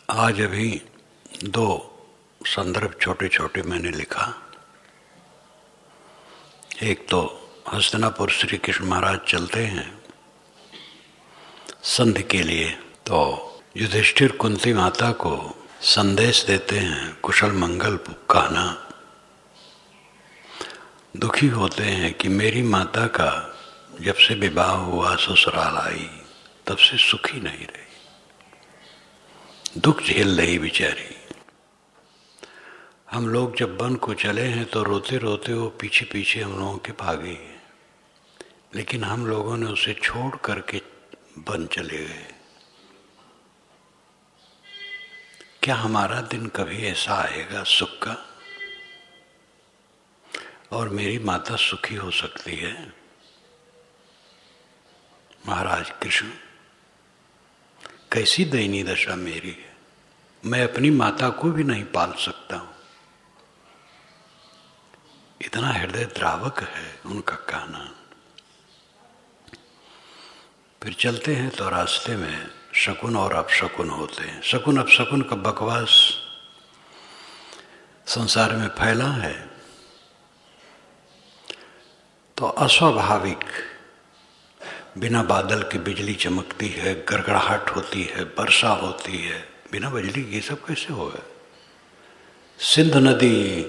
आज अभी दो संदर्भ छोटे छोटे मैंने लिखा। एक तो हस्तिनापुर श्री कृष्ण महाराज चलते हैं संधि के लिए, तो युधिष्ठिर कुंती माता को संदेश देते हैं कुशल मंगल कहना। दुखी होते हैं कि मेरी माता का जब से विवाह हुआ ससुराल आई तब से सुखी नहीं रही, दुख झेल रही बेचारी। हम लोग जब वन को चले हैं तो रोते रोते वो पीछे पीछे हम लोगों के भागे, लेकिन हम लोगों ने उसे छोड़ करके वन चले गए। क्या हमारा दिन कभी ऐसा आएगा सुख का और मेरी माता सुखी हो सकती है? महाराज कृष्ण, कैसी दयनीय दशा मेरी है, मैं अपनी माता को भी नहीं पाल सकता हूं। इतना हृदय द्रावक है उनका कहना। फिर चलते हैं तो रास्ते में शकुन और अपशकुन होते हैं। शकुन अपशकुन का बकवास संसार में फैला है, तो अस्वाभाविक बिना बादल की बिजली चमकती है, गड़गड़ाहट होती है, वर्षा होती है, बिना बिजली ये सब कैसे होगा? सिंध नदी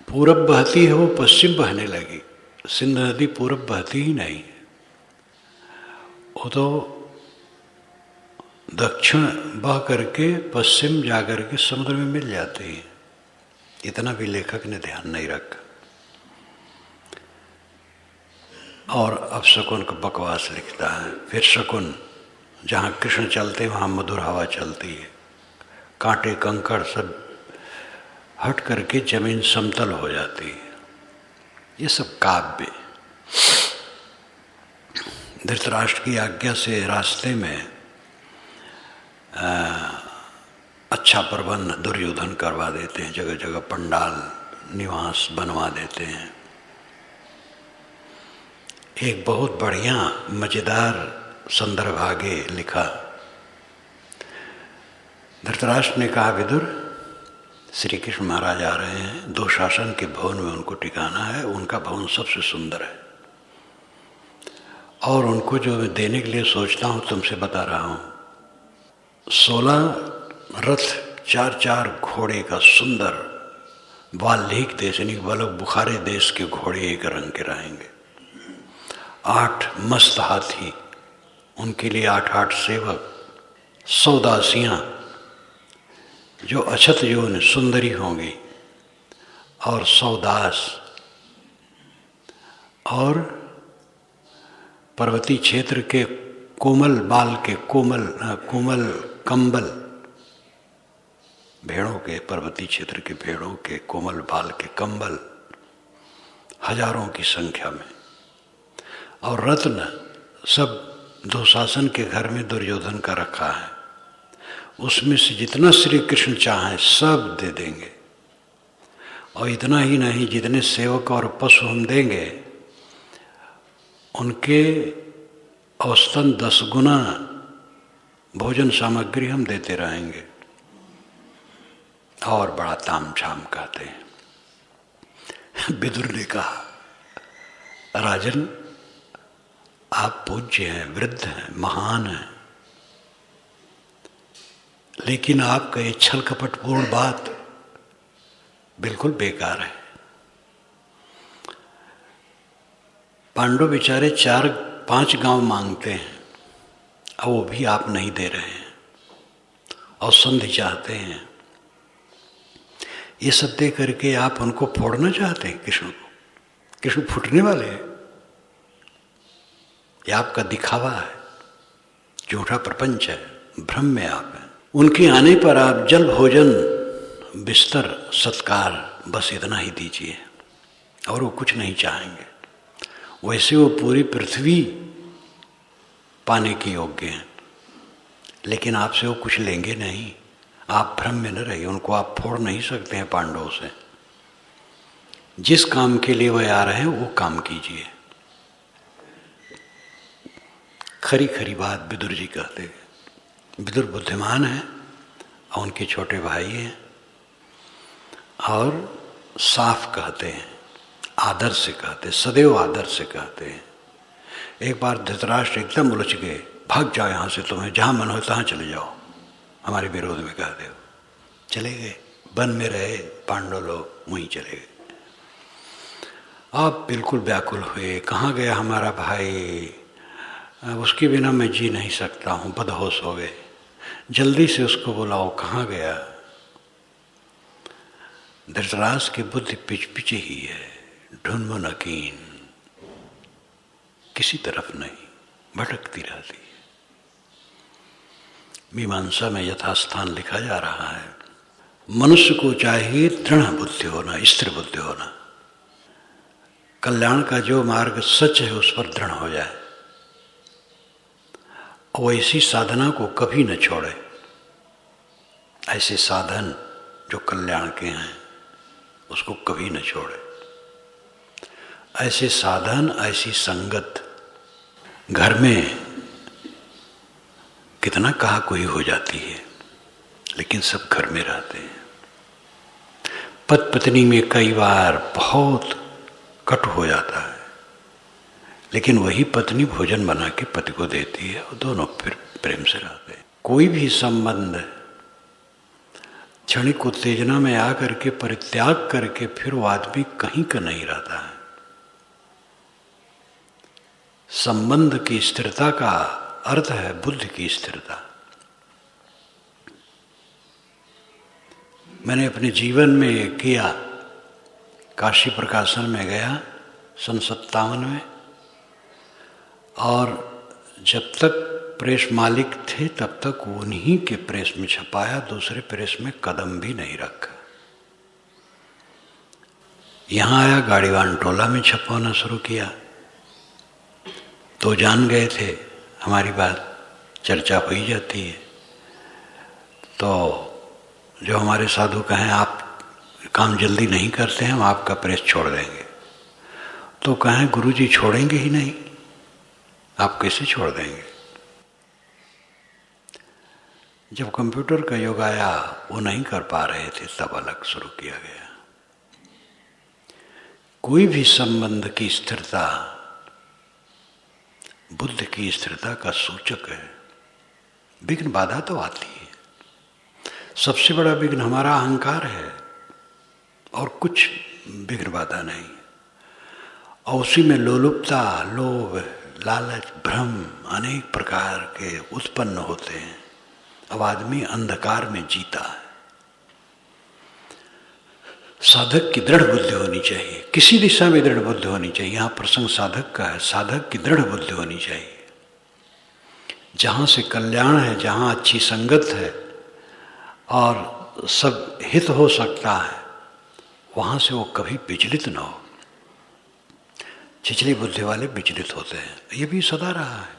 पूरब बहती है, वो पश्चिम बहने लगी। सिंध नदी पूरब बहती ही नहीं, वो तो दक्षिण बह करके पश्चिम जा करके समुद्र में मिल जाती है। इतना भी लेखक ने ध्यान नहीं रखा और अब शकुन का बकवास लिखता है। फिर शकुन, जहाँ कृष्ण चलते वहाँ मधुर हवा चलती है, कांटे कंकड़ सब हट करके जमीन समतल हो जाती है। ये सब काव्य। धृतराष्ट्र की आज्ञा से रास्ते में अच्छा प्रबंध दुर्योधन करवा देते हैं, जगह जगह पंडाल निवास बनवा देते हैं। एक बहुत बढ़िया मजेदार संदर्भ आगे लिखा। धृतराष्ट्र ने कहा, विदुर, श्री कृष्ण महाराज आ रहे हैं, दो शासन के भवन में उनको टिकाना है, उनका भवन सबसे सुंदर है और उनको जो मैं देने के लिए सोचता हूँ तुमसे बता रहा हूँ। 16 रथ, 4-4 घोड़े का सुंदर, वाल्मीकि देश यानी बलक बुखारे देश के घोड़े एक रंग के रहेंगे। 8 मस्त हाथी, उनके लिए 8-8 सेवक, 100 दासियां जो अछत यौन सुंदरी होंगी और 100 दास, और पर्वतीय क्षेत्र के कोमल बाल के कोमल कंबल भेड़ों के, पर्वतीय क्षेत्र के भेड़ों के कोमल बाल के कंबल हजारों की संख्या में, और रत्न सब दुशासन के घर में दुर्योधन का रखा है। उसमें से जितना श्री कृष्ण चाहें सब दे देंगे, और इतना ही नहीं, जितने सेवक और पशु हम देंगे उनके औसतन 10 गुना भोजन सामग्री हम देते रहेंगे। और बड़ा तामझाम कहते हैं। विदुर ने कहा, राजन, आप पूज्य हैं, वृद्ध हैं, महान हैं, लेकिन आपका ये छल कपटपूर्ण बात बिल्कुल बेकार है। पांडव बेचारे 4-5 गांव मांगते हैं और वो भी आप नहीं दे रहे हैं, और संधि चाहते हैं। ये सब दे करके आप उनको फोड़ना चाहते हैं कृष्ण को। कृष्ण फूटने वाले हैं। ये आपका दिखावा है, झूठा प्रपंच है, भ्रम में आप हैं। उनके आने पर आप जल भोजन बिस्तर सत्कार बस इतना ही दीजिए, और वो कुछ नहीं चाहेंगे। वैसे वो पूरी पृथ्वी पाने के योग्य हैं, लेकिन आपसे वो कुछ लेंगे नहीं। आप भ्रम में न रहिए, उनको आप फोड़ नहीं सकते हैं पांडवों से। जिस काम के लिए वह आ रहे हैं वो काम कीजिए। खरी खरी बात विदुर जी कहते हैं। विदुर बुद्धिमान है और उनके छोटे भाई हैं और साफ कहते हैं, आदर से कहते, सदैव आदर से कहते हैं। एक बार धृतराष्ट्र एकदम उलझ गए, भाग जाओ यहाँ से, तुम्हें जहाँ मन हो तहाँ चले जाओ, हमारे विरोध में कहते हो। चले गए, वन में रहे पांडव लोग, वहीं चले गए। आप बिल्कुल व्याकुल हुए, कहाँ गया हमारा भाई, उसके बिना मैं जी नहीं सकता हूँ, बदहोश हो गए। जल्दी से उसको बुलाओ, कहाँ गया। धृतराष्ट्र की बुद्धि पिच ही है, ढूंढो नकीन, किसी तरफ नहीं, भटकती रहती है। मीमांसा में यथास्थान लिखा जा रहा है, मनुष्य को चाहिए दृढ़ बुद्धि होना, स्थिर बुद्धि होना। कल्याण का जो मार्ग सच है उस पर दृढ़ हो जाए, और ऐसी साधना को कभी न छोड़े। ऐसे साधन जो कल्याण के हैं उसको कभी न छोड़े। ऐसे साधन, ऐसी संगत घर में कितना कहा कोई हो जाती है, लेकिन सब घर में रहते हैं। पति पत्नी में कई बार बहुत कटु हो जाता है, लेकिन वही पत्नी भोजन बना के पति को देती है और दोनों फिर प्रेम से रहते हैं। कोई भी संबंध क्षणिक उत्तेजना में आकर के परित्याग करके फिर वो आदमी कहीं का नहीं रहता है। संबंध की स्थिरता का अर्थ है बुद्धि की स्थिरता। मैंने अपने जीवन में किया, काशी प्रकाशन में गया सन 57 में, और जब तक प्रेस मालिक थे तब तक उन्हीं के प्रेस में छपाया, दूसरे प्रेस में कदम भी नहीं रखा। यहाँ आया, गाड़ीवान टोला में छपवाना शुरू किया, तो जान गए थे हमारी बात, चर्चा हो ही जाती है। तो जो हमारे साधु कहें आप काम जल्दी नहीं करते हैं, हम आपका प्रेस छोड़ देंगे, तो कहें गुरुजी छोड़ेंगे ही नहीं, आप कैसे छोड़ देंगे। जब कंप्यूटर का युग आया वो नहीं कर पा रहे थे, तब अलग शुरू किया गया। कोई भी संबंध की स्थिरता बुद्धि की स्थिरता का सूचक है। विघ्न बाधा तो आती है, सबसे बड़ा विघ्न हमारा अहंकार है और कुछ विघ्न बाधा नहीं। और उसी में लोलुपता, लोभ, लालच, भ्रम अनेक प्रकार के उत्पन्न होते हैं। अब आदमी अंधकार में जीता है। साधक की दृढ़ बुद्धि होनी चाहिए, किसी दिशा में दृढ़ बुद्धि होनी चाहिए। यहाँ प्रसंग साधक का है, साधक की दृढ़ बुद्धि होनी चाहिए। जहाँ से कल्याण है, जहाँ अच्छी संगत है और सब हित हो सकता है, वहाँ से वो कभी विचलित न हो। छिछली बुद्धि वाले विचलित होते हैं, ये भी सदा रहा है।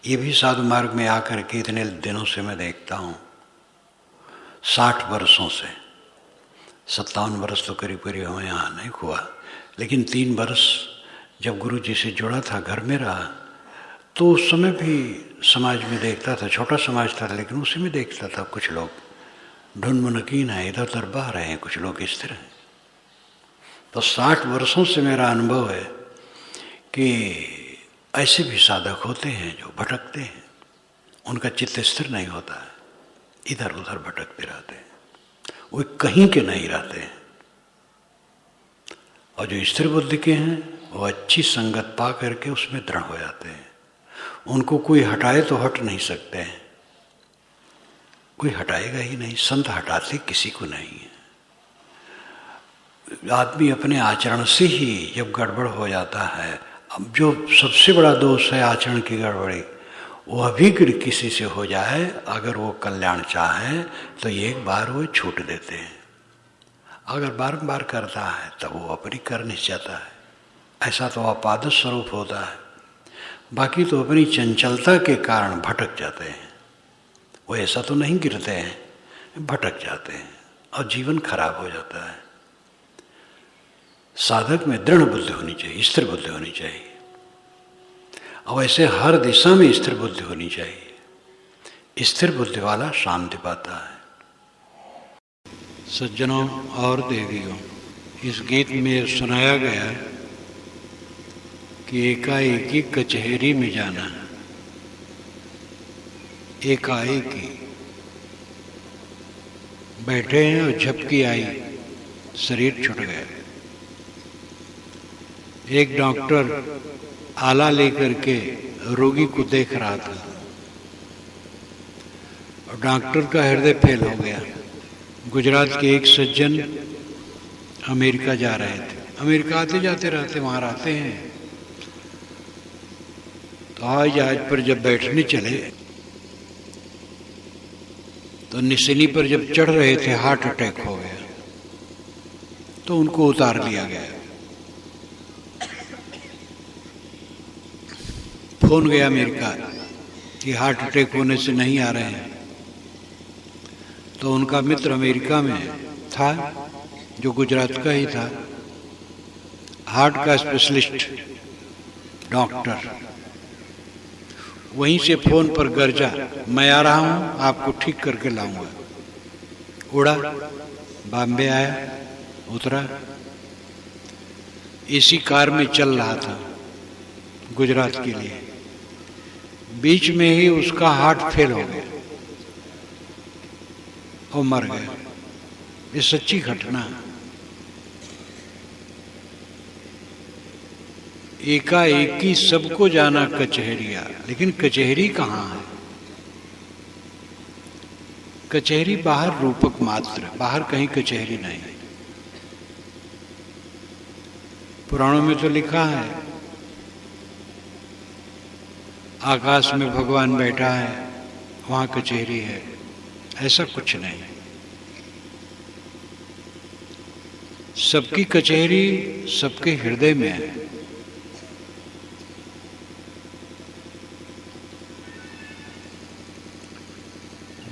ये भी साधु मार्ग में आकर के इतने दिनों से मैं देखता हूँ, 60 वर्षों से, 57 वर्ष तो करीब करीब हमें यहाँ नहीं हुआ, लेकिन 3 वर्ष जब गुरु जी से जुड़ा था, घर में रहा, तो उस समय भी समाज में देखता था, छोटा समाज था लेकिन उसी में देखता था कुछ लोग ढूंढ है, इधर उधर बह रहे हैं, कुछ लोग स्थिर हैं। तो 60 वर्षों से मेरा अनुभव है कि ऐसे भी साधक होते हैं जो भटकते हैं, उनका चित्त स्थिर नहीं होता है, इधर उधर भटकते रहते हैं, वो कहीं के नहीं रहते हैं। और जो स्थिर बुद्धि के हैं वो अच्छी संगत पा करके उसमें दृढ़ हो जाते हैं। उनको कोई हटाए तो हट नहीं सकते हैं, कोई हटाएगा ही नहीं। संत हटाते किसी को नहीं है। आदमी अपने आचरण से ही जब गड़बड़ हो जाता है, अब जो सबसे बड़ा दोष है आचरण की गड़बड़ी, वह भी किसी से हो जाए, अगर वो कल्याण चाहे तो एक बार वो छूट देते हैं। अगर बारंबार करता है तब वो अपनी कर नहीं चाहता है, ऐसा तो आपाद स्वरूप होता है। बाकी तो अपनी चंचलता के कारण भटक जाते हैं। वो ऐसा तो नहीं गिरते हैं, भटक जाते हैं और जीवन खराब हो जाता है। साधक में दृढ़ बुद्धि होनी चाहिए, स्थिर बुद्धि होनी चाहिए। और वैसे हर दिशा में स्थिर बुद्धि होनी चाहिए। स्थिर बुद्धि वाला शांति पाता है। सज्जनों और देवियों, इस गीत में सुनाया गया कि एकाएकी कचहरी में जाना, एकाएकी बैठे हैं और झपकी आई, शरीर छूट गया। एक डॉक्टर आला लेकर के रोगी को देख रहा था और डॉक्टर का हृदय फेल हो गया। गुजरात के एक सज्जन अमेरिका जा रहे थे। अमेरिका आते जाते रहते, वहाँ रहते हैं। तो हवाई जहाज पर जब बैठने चले तो निशानी पर जब चढ़ रहे थे हार्ट अटैक हो गया, तो उनको उतार लिया गया। फोन गया अमेरिका कि हार्ट अटैक होने से नहीं आ रहे हैं। तो उनका मित्र अमेरिका में था जो गुजरात का ही था, हार्ट का स्पेशलिस्ट डॉक्टर। वहीं से फोन पर गर्जा, मैं आ रहा हूं, आपको ठीक करके लाऊंगा। उड़ा, बॉम्बे आया, उतरा, इसी कार में चल रहा था गुजरात के लिए। बीच में ही उसका हार्ट फेल हो गया और मर गया। ये सच्ची घटना। एकाएकी सबको जाना कचहरिया, लेकिन कचहरी कहाँ है? कचहरी बाहर रूपक मात्र, बाहर कहीं कचहरी नहीं। पुराणों में तो लिखा है आकाश में भगवान बैठा है, वहां कचहरी है। ऐसा कुछ नहीं। सबकी कचहरी सबके हृदय में है।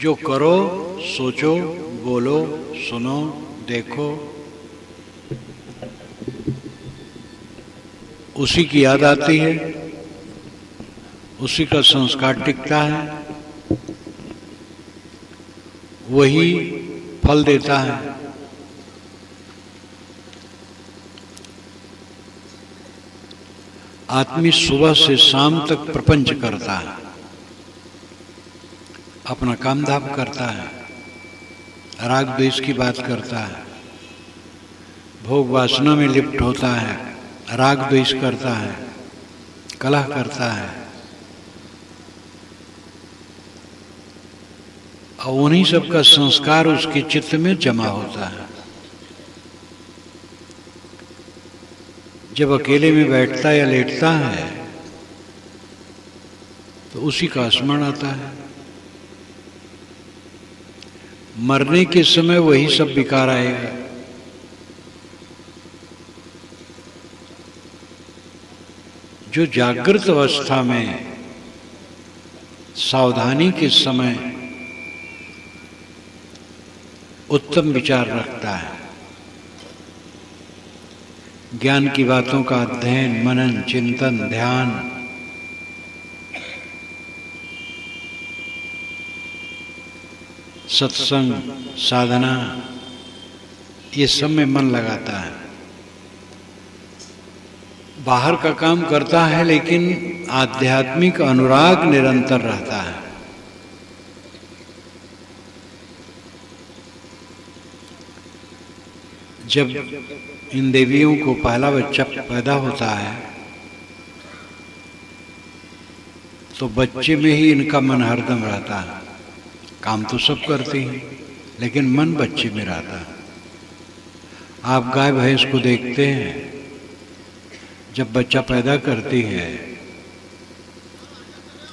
जो करो, सोचो, बोलो, सुनो, देखो, उसी की याद आती है, उसी का संस्कार टिकता है, वही फल देता है। आदमी सुबह से शाम तक प्रपंच करता है, अपना काम धाम करता है, राग द्वेष की बात करता है, भोग वासना में लिप्त होता है, राग द्वेष करता है, कलह करता है, और उन्हीं सब का संस्कार उसके चित्त में जमा होता है। जब अकेले में बैठता या लेटता है तो उसी का स्मरण आता है। मरने के समय वही सब विकार आएगा। जो जागृत अवस्था में सावधानी के समय उत्तम विचार रखता है, ज्ञान की बातों का अध्ययन, मनन, चिंतन, ध्यान, सत्संग, साधना, ये सब में मन लगाता है। बाहर का काम करता है लेकिन आध्यात्मिक अनुराग निरंतर रहता है। जब इन देवियों को पहला बच्चा पैदा होता है तो बच्चे में ही इनका मन हरदम रहता है। काम तो सब करते हैं लेकिन मन बच्चे में रहता है। आप गाय भैंस को देखते हैं, जब बच्चा पैदा करती है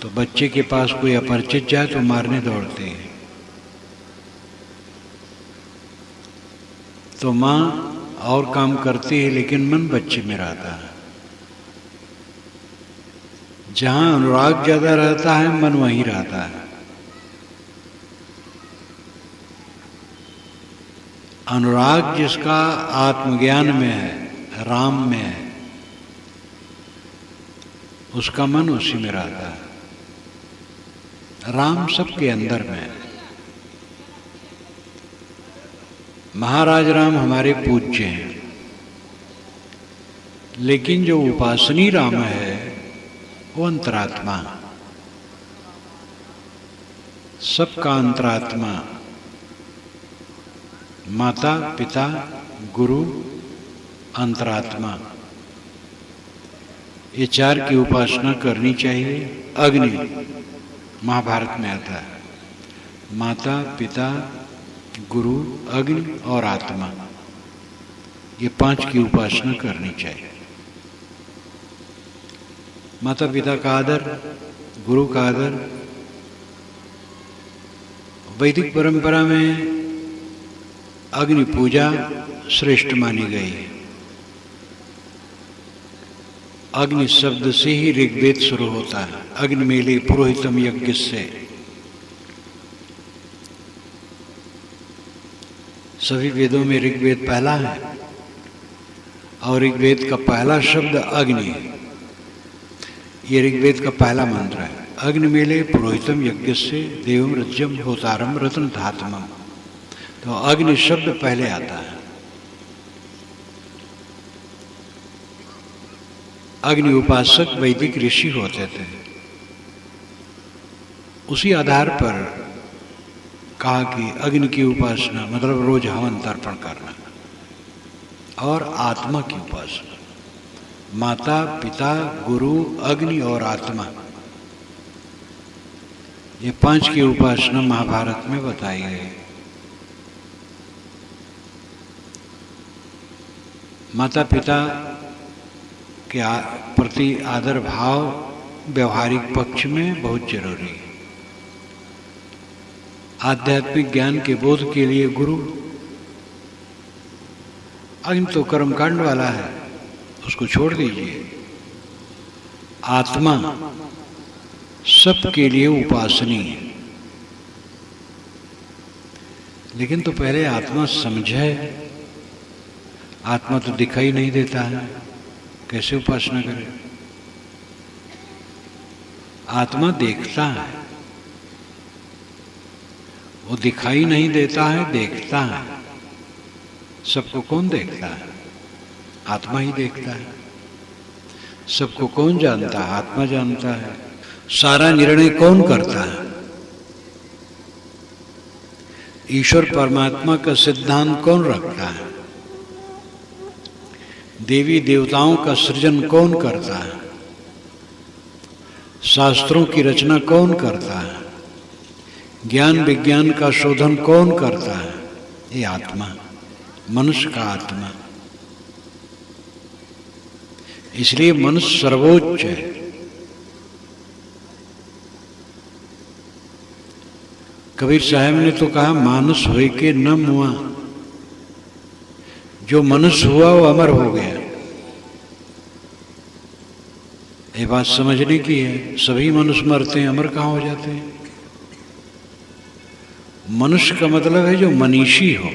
तो बच्चे के पास कोई अपरिचित जाए तो मारने दौड़ते हैं। तो माँ और काम करती है लेकिन मन बच्चे में रहता है। जहाँ अनुराग ज्यादा रहता है मन वहीं रहता है। अनुराग जिसका आत्मज्ञान में है, राम में है, उसका मन उसी में रहता है। राम सबके अंदर में। महाराज राम हमारे पूज्य हैं, लेकिन जो उपासनी राम है वो अंतरात्मा, सबका अंतरात्मा, माता पिता गुरु अंतरात्मा, ये चार की उपासना करनी चाहिए। अग्नि महाभारत में आता है, माता पिता गुरु अग्नि और आत्मा, ये पांच की उपासना करनी चाहिए। माता पिता का आदर, गुरु का आदर। वैदिक परंपरा में अग्नि पूजा श्रेष्ठ मानी गई है। अग्नि शब्द से ही ऋग्वेद शुरू होता है। अग्निमेले पुरोहितम यज्ञ से। सभी वेदों में ऋग्वेद पहला है और ऋग्वेद का पहला शब्द अग्नि है। ये ऋग्वेद का पहला मंत्र है। अग्निमेले पुरोहितम यज्ञ से देवम रज्यम होतारम रत्न धातमम। तो अग्नि शब्द पहले आता है। अग्नि उपासक वैदिक ऋषि होते थे। उसी आधार पर कहा कि अग्नि की उपासना मतलब रोज हवन तर्पण करना, और आत्मा की उपासना, माता पिता गुरु अग्नि और आत्मा, ये पांच की उपासना महाभारत में बताई गई। माता पिता के प्रति आदर भाव व्यवहारिक पक्ष में बहुत जरूरी है। आध्यात्मिक ज्ञान के बोध के लिए गुरु। अग्नि तो कर्मकांड वाला है, उसको छोड़ दीजिए। आत्मा सबके लिए उपासनीय है, लेकिन तो पहले आत्मा समझे। आत्मा तो दिखाई नहीं देता है, कैसे उपासना करें? आत्मा देखता है, वो दिखाई नहीं देता है, देखता है। सबको कौन देखता है? आत्मा ही देखता है। सबको कौन जानता है? आत्मा जानता है। सारा निर्णय कौन करता है? ईश्वर परमात्मा का सिद्धांत कौन रखता है? देवी देवताओं का सृजन कौन करता है? शास्त्रों की रचना कौन करता है? ज्ञान विज्ञान का शोधन कौन करता है? ये आत्मा, मनुष्य का आत्मा। इसलिए मनुष्य सर्वोच्च है। कबीर साहब ने तो कहा, मानुष होय के न मुआ। जो मनुष्य हुआ वो अमर हो गया। ये बात समझने की है। सभी मनुष्य मरते हैं, अमर कहाँ हो जाते हैं? मनुष्य का मतलब है जो मनीषी हो,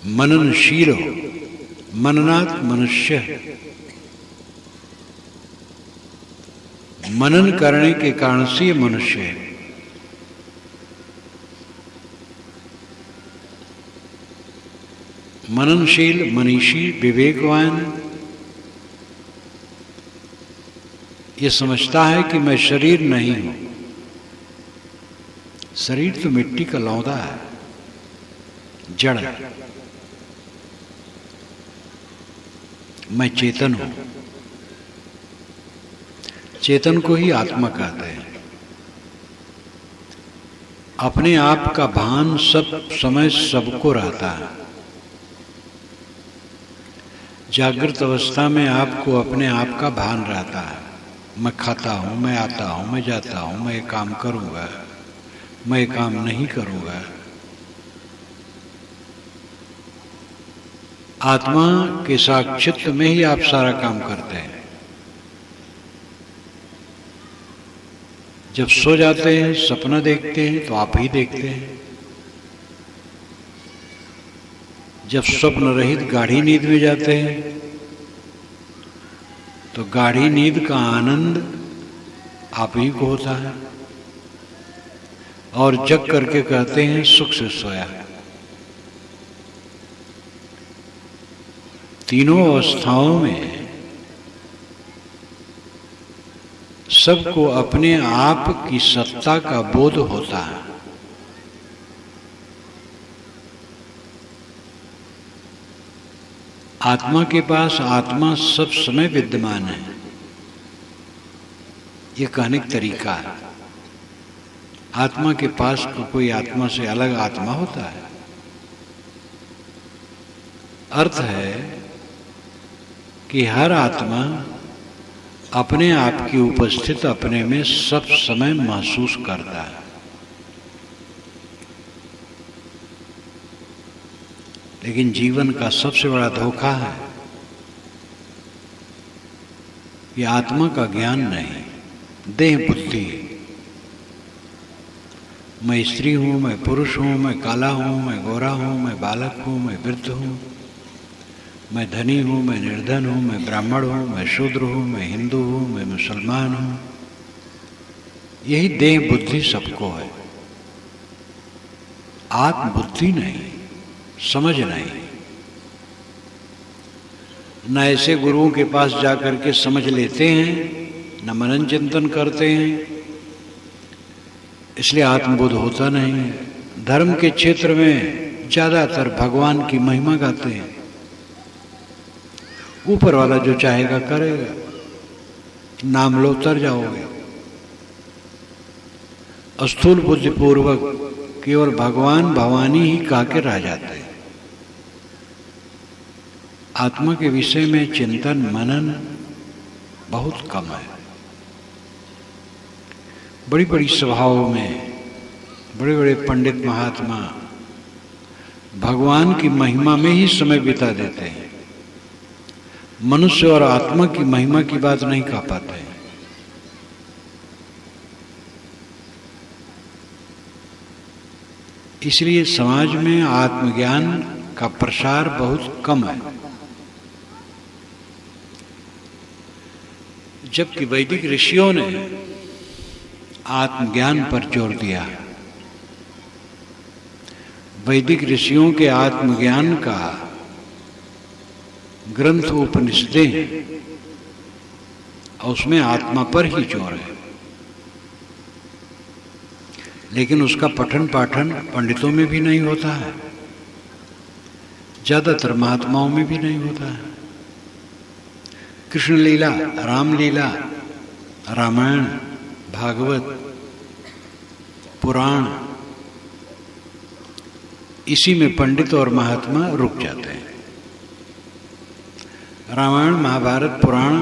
मननशील हो। मननात् मनुष्य। मनन करने के कारण से ये मनुष्य है। मननशील, मनीषी, विवेकवान, ये समझता है कि मैं शरीर नहीं हूं। शरीर तो मिट्टी का लौंदा है, जड़ है। मैं चेतन हूं। चेतन को ही आत्मा कहते हैं। अपने आप का भान सब समय सबको रहता है। जागृत अवस्था में आपको अपने आप का भान रहता है। मैं खाता हूं, मैं आता हूं, मैं जाता हूं, मैं ये काम करूंगा, मैं ये काम नहीं करूंगा। आत्मा के साक्षित्व में ही आप सारा काम करते हैं। जब सो जाते हैं, सपना देखते हैं, तो आप ही देखते हैं। जब स्वप्न रहित गाढ़ी नींद में जाते हैं तो गाढ़ी नींद का आनंद आप ही को होता है, और जग करके कहते हैं सुख से सोया। तीनों अवस्थाओं में सबको अपने आप की सत्ता का बोध होता है। आत्मा के पास आत्मा सब समय विद्यमान है, ये कहने का तरीका है। आत्मा के पास कोई आत्मा से अलग आत्मा होता है। अर्थ है कि हर आत्मा अपने आप की उपस्थित अपने में सब समय महसूस करता है। लेकिन जीवन का सबसे बड़ा धोखा है कि आत्मा का ज्ञान नहीं, देह बुद्धि। मैं स्त्री हूं, मैं पुरुष हूं, मैं काला हूं, मैं गोरा हूं, मैं बालक हूं, मैं वृद्ध हूं, मैं धनी हूं, मैं निर्धन हूं, मैं ब्राह्मण हूं, मैं शूद्र हूं, मैं हिंदू हूं, मैं मुसलमान हूं। यही देह बुद्धि सबको है, आत्म बुद्धि नहीं, समझ नहीं। न ऐसे गुरुओं के पास जाकर के समझ लेते हैं, न मनन चिंतन करते हैं, इसलिए आत्मबोध होता नहीं है। धर्म के क्षेत्र में ज्यादातर भगवान की महिमा गाते हैं, ऊपर वाला जो चाहेगा करेगा, नाम लो तर जाओगे। स्थूल बुद्धि पूर्वक केवल भगवान भवानी ही कह के रह जाते हैं। आत्मा के विषय में चिंतन मनन बहुत कम है। बड़ी बड़ी सभाओं में बड़े बड़े पंडित महात्मा भगवान की महिमा में ही समय बिता देते हैं, मनुष्य और आत्मा की महिमा की बात नहीं कह पाते हैं। इसलिए समाज में आत्मज्ञान का प्रसार बहुत कम है। जबकि वैदिक ऋषियों ने आत्मज्ञान पर जोर दिया। वैदिक ऋषियों के आत्मज्ञान का ग्रंथ उपनिषदें हैं और उसमें आत्मा पर ही जोर है। लेकिन उसका पठन पाठन पंडितों में भी नहीं होता है, ज्यादातर महात्माओं में भी नहीं होता है। कृष्ण लीला, रामलीला, रामायण, भागवत, पुराण, इसी में पंडित और महात्मा रुक जाते हैं। रामायण, महाभारत, पुराण,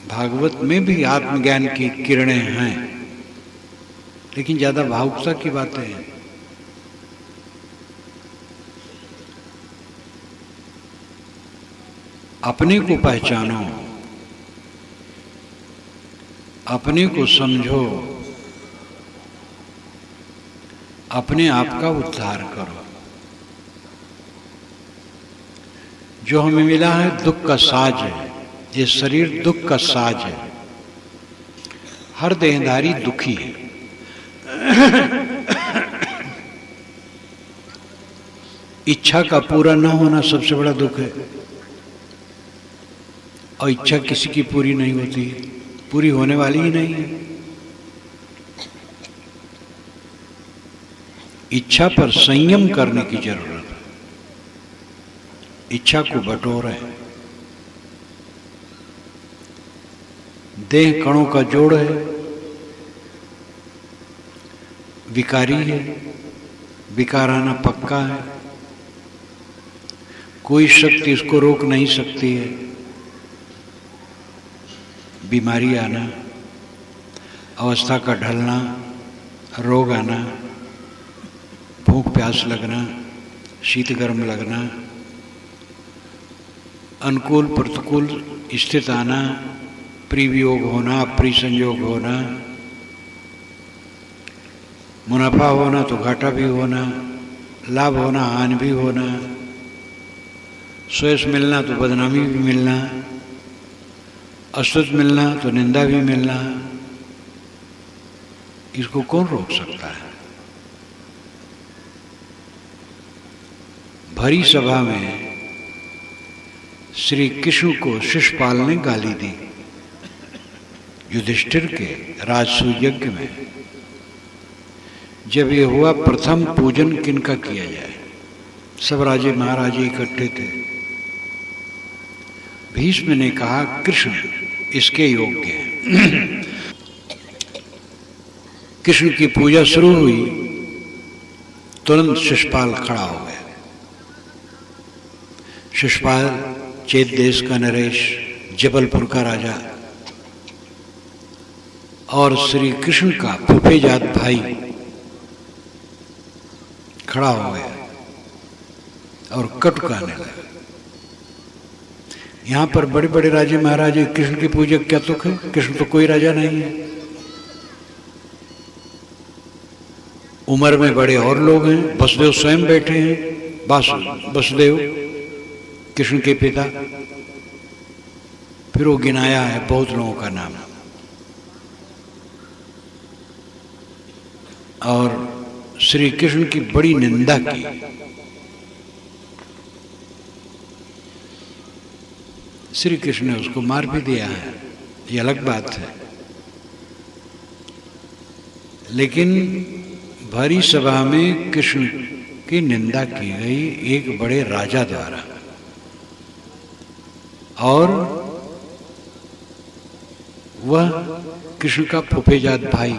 भागवत में भी आत्मज्ञान की किरणें हैं, लेकिन ज्यादा भावुकता की बातें हैं। अपने को पहचानो, अपने को समझो, अपने आप का उद्धार करो। जो हमें मिला है दुख का साज है, ये शरीर दुख का साज है। हर देहधारी दुखी है। इच्छा का पूरा न होना सबसे बड़ा दुख है, और इच्छा किसी की पूरी नहीं होती है, पूरी होने वाली ही नहीं है। इच्छा पर संयम करने की जरूरत है। इच्छा को बटोरें। देह कणों का जोड़ है, विकारी है, विकार आना पक्का है, कोई शक्ति इसको रोक नहीं सकती है। बीमारी आना, अवस्था का ढलना, रोग आना, भूख प्यास लगना, शीत गर्म लगना, अनुकूल प्रतिकूल स्थिति आना, प्रिय वियोग होना, अप्रिय संयोग होना, मुनाफा होना तो घाटा भी होना, लाभ होना हानि भी होना, श्रेयस मिलना तो बदनामी भी मिलना, अस्तुति मिलना तो निंदा भी मिलना, इसको कौन रोक सकता है। भरी सभा में श्री कृष्ण को शिशुपाल ने गाली दी युधिष्ठिर के राजसूय यज्ञ में। जब ये हुआ प्रथम पूजन किनका किया जाए, सब राजे महाराजे इकट्ठे थे। भीष्म ने कहा कृष्ण इसके योग्य है। कृष्ण की पूजा शुरू हुई, तुरंत शिशुपाल खड़ा हो गया। शिशुपाल चेत देश का नरेश, जबलपुर का राजा और श्री कृष्ण का फूफेजात भाई खड़ा हो गया और कटुकाने लगा। यहां पर बड़े बड़े राजे महाराजे कृष्ण की पूजा क्या तुक है, कृष्ण तो कोई राजा नहीं है। उम्र में बड़े और लोग हैं, वसुदेव स्वयं बैठे हैं, वसुदेव कृष्ण के पिता। फिर वो गिनाया है बहुत लोगों का नाम, और श्री कृष्ण की बड़ी निंदा की। श्री कृष्ण ने उसको मार भी दिया है, ये अलग बात है। लेकिन भरी सभा में कृष्ण की निंदा की गई एक बड़े राजा द्वारा, और वह कृष्ण का फूफेजात भाई।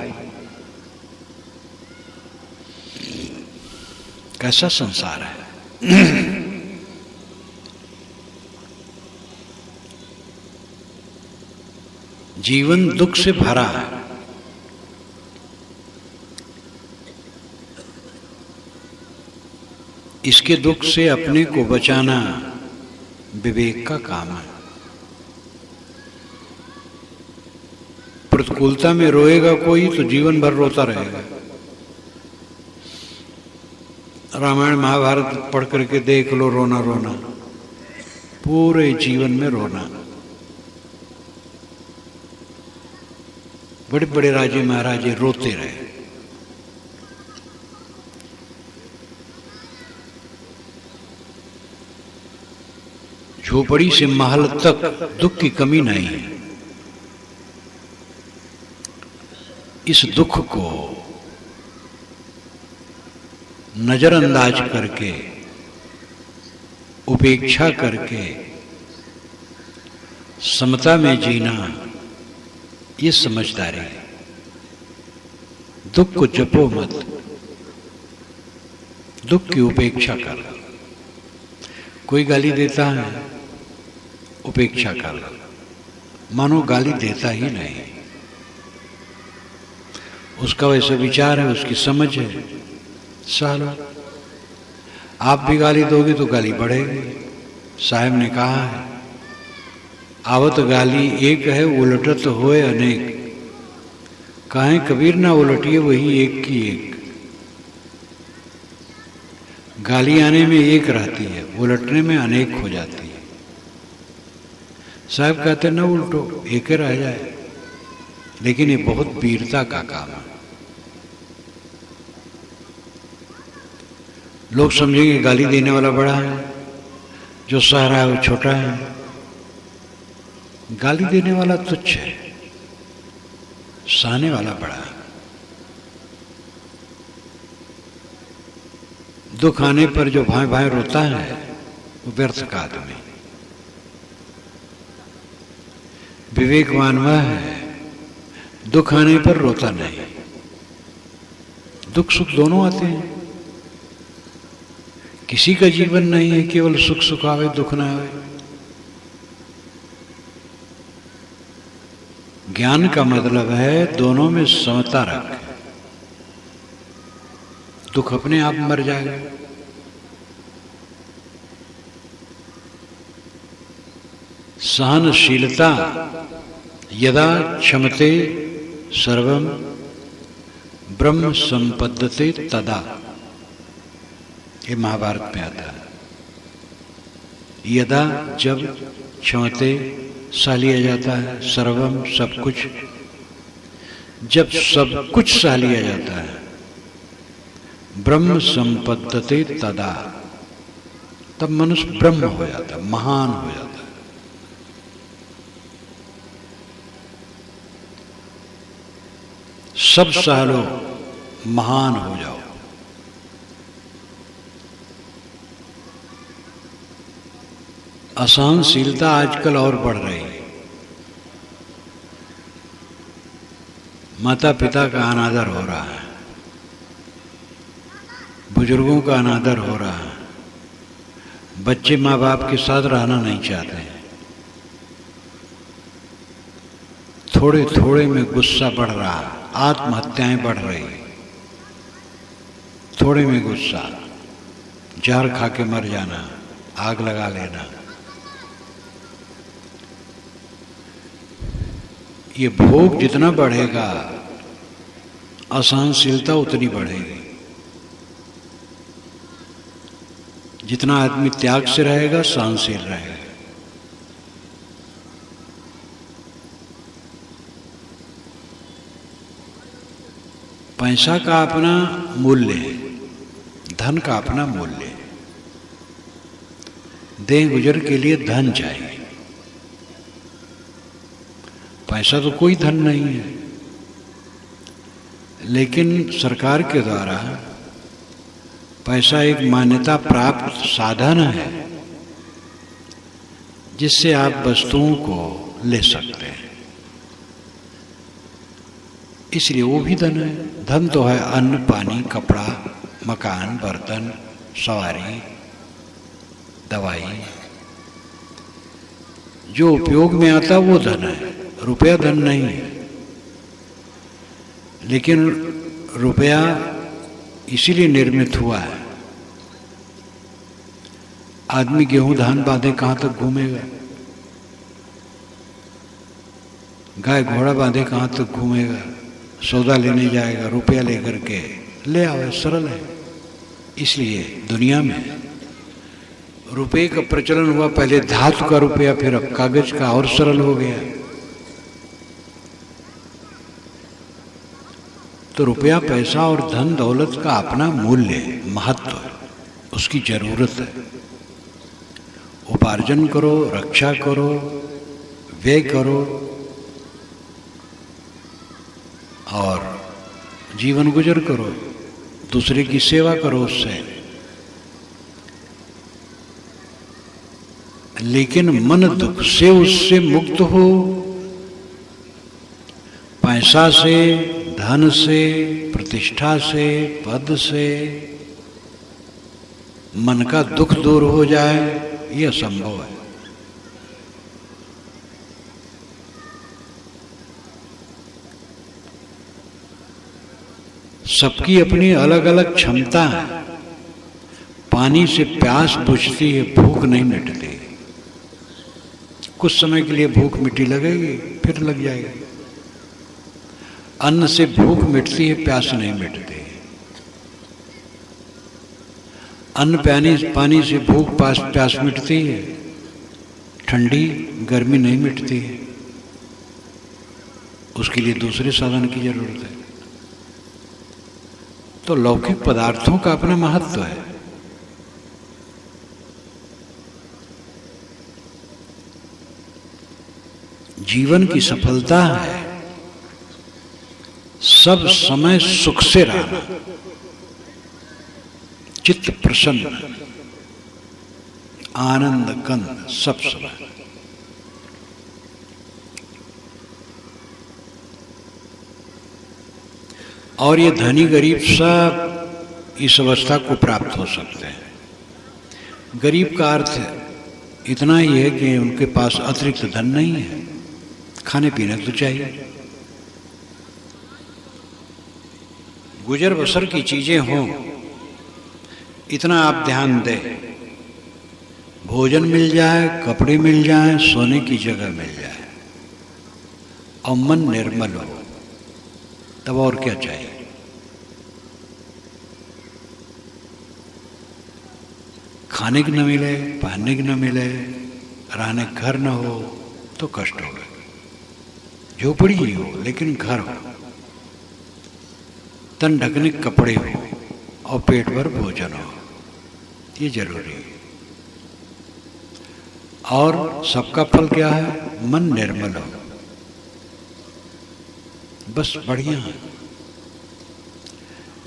कैसा संसार है। जीवन दुख से भरा है। इसके दुख से अपने को बचाना विवेक का काम है। प्रतिकूलता में रोएगा कोई तो जीवन भर रोता रहेगा। रामायण महाभारत पढ़ करके देख लो, रोना रोना, पूरे जीवन में रोना। बड़े बड़े राजे महाराजे रोते रहे। झोपड़ी से महल तक दुख की कमी नहीं है। इस दुख को नजरअंदाज करके, उपेक्षा करके समता में जीना, ये समझदारी है। दुख को जपो मत, दुख की उपेक्षा कर। कोई गाली देता है, उपेक्षा कर, मानो गाली देता ही नहीं। उसका वैसा विचार है, उसकी समझ है, सालो आप भी गाली दोगे तो गाली बढ़ेगी। साहब ने कहा है, आवत गाली एक है, उलटत होए अनेक। कहें कबीर ना उलटिए वही एक की एक। गाली आने में एक रहती है, उलटने में अनेक हो जाती है। साहब कहते न उल्टो, एक ही रह जाए। लेकिन ये बहुत वीरता का काम है। लोग समझेंगे गाली देने वाला बड़ा है, जो सह रहा है वो छोटा है। गाली देने वाला तुच्छ है, सहने वाला बड़ा है। दुख आने पर जो भाई भाई रोता है वो व्यर्थ का आदमी। विवेकवान वह है दुख आने पर रोता नहीं। दुख सुख दोनों आते हैं। किसी का जीवन नहीं है केवल सुख सुख आवे दुख ना आवे। ज्ञान का मतलब है दोनों में समता रख। दुख अपने आप मर जाएगा। सहनशीलता यदा क्षमते सर्वम ब्रह्म संपद्यते तदा, ये महाभारत में आता है। यदा जब क्षमते सा लिया जाता है, सर्वम सब कुछ। जब सब कुछ सा लिया जाता है, ब्रह्म संपद्यते तदा, तब मनुष्य ब्रह्म हो जाता है, महान हो जाता है। सब सह लो, महान हो जाओ। असहनशीलता आजकल और बढ़ रही है। माता पिता का अनादर हो रहा है, बुजुर्गों का अनादर हो रहा है, बच्चे माँ बाप के साथ रहना नहीं चाहते हैं। थोड़े थोड़े में गुस्सा बढ़ रहा है, आत्महत्याएं बढ़ रही, थोड़े में गुस्सा, जहर खा के मर जाना, आग लगा लेना। ये भोग जितना बढ़ेगा, असहनशीलता उतनी बढ़ेगी। जितना आदमी त्याग से रहेगा, सहनशील रहेगा। पैसा का अपना मूल्य है, धन का अपना मूल्य है। देह गुजर के लिए धन चाहिए, पैसा तो कोई धन नहीं है। लेकिन सरकार के द्वारा पैसा एक मान्यता प्राप्त साधन है, जिससे आप वस्तुओं को ले सकते हैं, इसलिए वो भी धन है। धन तो है अन्न, पानी, कपड़ा, मकान, बर्तन, सवारी, दवाई, जो उपयोग में आता वो धन है। रुपया धन नहीं है, लेकिन रुपया इसीलिए निर्मित हुआ है। आदमी गेहूं धान बांधे कहां तक घूमेगा, गाय घोड़ा बांधे कहां तक घूमेगा। सौदा लेने जाएगा, रुपया लेकर के ले आवे, सरल है। इसलिए दुनिया में रुपये का प्रचलन हुआ, पहले धातु का रुपया, फिर अब कागज का, और सरल हो गया। तो रुपया, पैसा और धन दौलत का अपना मूल्य है, महत्व है, उसकी जरूरत है। उपार्जन करो, रक्षा करो, व्यय करो और जीवन गुजर करो, दूसरे की सेवा करो उससे। लेकिन मन दुख से उससे मुक्त हो। पैसा से, धन से, प्रतिष्ठा से, पद से मन का दुख दूर हो जाए, यह असंभव है। सबकी अपनी अलग अलग क्षमता है। पानी से प्यास बुझती है, भूख नहीं मिटती। कुछ समय के लिए भूख मिटी लगेगी, फिर लग जाएगी। अन्न से भूख मिटती है, प्यास नहीं मिटती। अन्न पानी से भूख प्यास मिटती है, ठंडी गर्मी नहीं मिटती है। उसके लिए दूसरे साधन की जरूरत है। तो लौकिक पदार्थों का अपना महत्व है। जीवन की सफलता है सब समय सुख से रहना, चित्त प्रसन्न, आनंद कंद सब समय। और ये धनी गरीब सब इस अवस्था को प्राप्त हो सकते हैं। गरीब का अर्थ इतना ही है कि उनके पास अतिरिक्त धन नहीं है, खाने पीने तो चाहिए, गुजर बसर की चीजें हों, इतना आप ध्यान दें। भोजन मिल जाए, कपड़े मिल जाए, सोने की जगह मिल जाए और मन निर्मल हो, तब और क्या चाहिए। खाने की न मिले, पहनने की न मिले, रहने घर न हो तो कष्ट होगा। झोपड़ी ही हो लेकिन घर हो, तन ढकने कपड़े हो और पेट भर भोजन हो, ये जरूरी है। और सबका फल क्या है? मन निर्मल हो, बस बढ़िया है।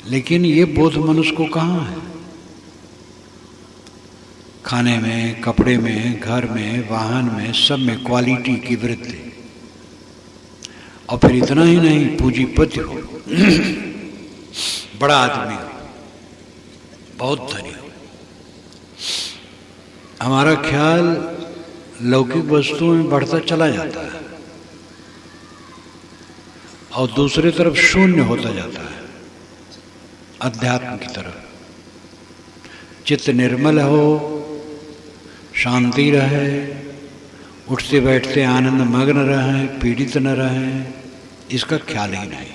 लेकिन ये बोध मनुष्य को कहाँ है? खाने में, कपड़े में, घर में, वाहन में, सब में क्वालिटी की वृद्धि। और फिर इतना ही नहीं, पूंजीपति हो, बड़ा आदमी हो, बहुत धनी हो। हमारा ख्याल लौकिक वस्तुओं में बढ़ता चला जाता है और दूसरी तरफ शून्य होता जाता है अध्यात्म की तरफ। चित्त निर्मल हो, शांति रहे, उठते बैठते आनंद मग्न रहे, पीड़ित न रहे, इसका ख्याल ही नहीं।